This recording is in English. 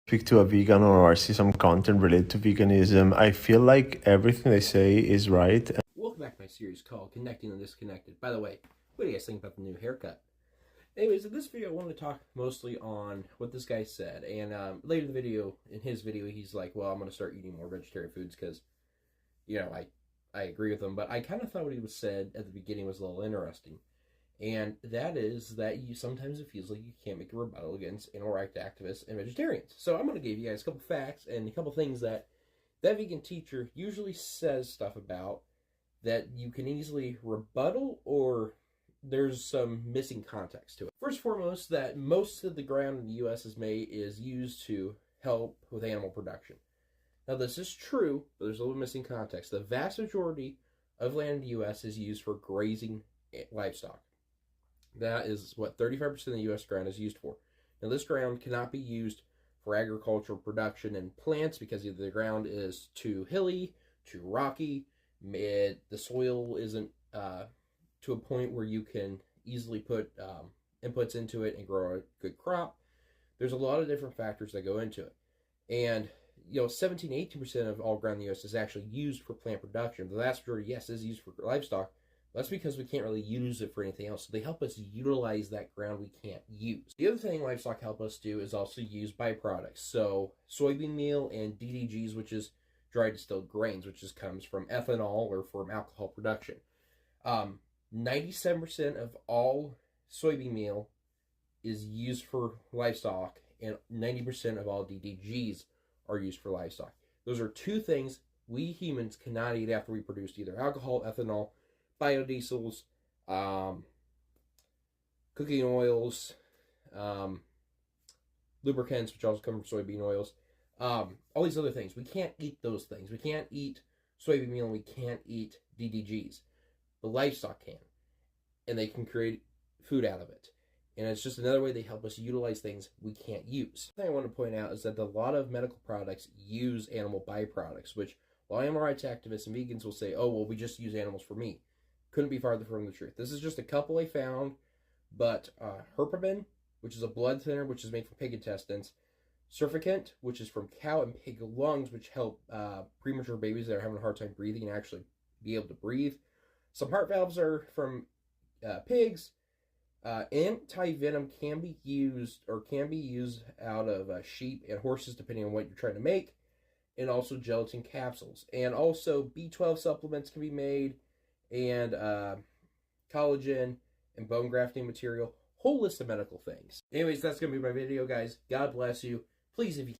speak to a vegan or see some content related to veganism, I feel like everything they say is right. Welcome back to my series called Connecting the Disconnected. By the way, what do you guys think about the new haircut? Anyways, in this video, I wanted to talk mostly on what this guy said. And later in the video, in his video, he's like, well, I'm going to start eating more vegetarian foods because, I agree with him. But I kind of thought what he was said at the beginning was a little interesting. And that is that sometimes it feels like you can't make a rebuttal against animal rights activists and vegetarians. So I'm going to give you guys a couple facts and a couple things that vegan teacher usually says stuff about that you can easily rebuttal or there's some missing context to it. First and foremost, that most of the ground in the U.S. is used to help with animal production. Now, this is true, but there's a little missing context. The vast majority of land in the U.S. is used for grazing livestock. That is what 35% of the U.S. ground is used for. Now, this ground cannot be used for agricultural production and plants because either the ground is too hilly, too rocky, the soil isn't to a point where you can easily put inputs into it and grow a good crop. There's a lot of different factors that go into it. And 17-18% of all ground in the U.S. is actually used for plant production. The vast majority, yes, is used for livestock. That's because we can't really use it for anything else. So they help us utilize that ground we can't use. The other thing livestock help us do is also use byproducts. So soybean meal and DDGs, which is dried distilled grains, which comes from ethanol or from alcohol production. 97% of all soybean meal is used for livestock, and 90% of all DDGs are used for livestock. Those are two things we humans cannot eat after we produce either alcohol, ethanol, biodiesels, cooking oils, lubricants, which also come from soybean oils, all these other things. We can't eat those things. We can't eat soybean meal and we can't eat DDGs. The livestock can, and they can create food out of it. And it's just another way they help us utilize things we can't use. The thing I want to point out is that a lot of medical products use animal byproducts, which a lot of animal rights activists and vegans will say, oh, well, we just use animals for meat. Couldn't be farther from the truth. This is just a couple I found, but Herpabin, which is a blood thinner, which is made from pig intestines, Surfactant, which is from cow and pig lungs, which help premature babies that are having a hard time breathing and actually be able to breathe. Some heart valves are from pigs. Anti-venom can be used out of sheep and horses, depending on what you're trying to make, and also gelatin capsules. And also B12 supplements can be made, and collagen and bone grafting material. Whole list of medical things. Anyways, that's going to be my video, guys. God bless you. Please, if you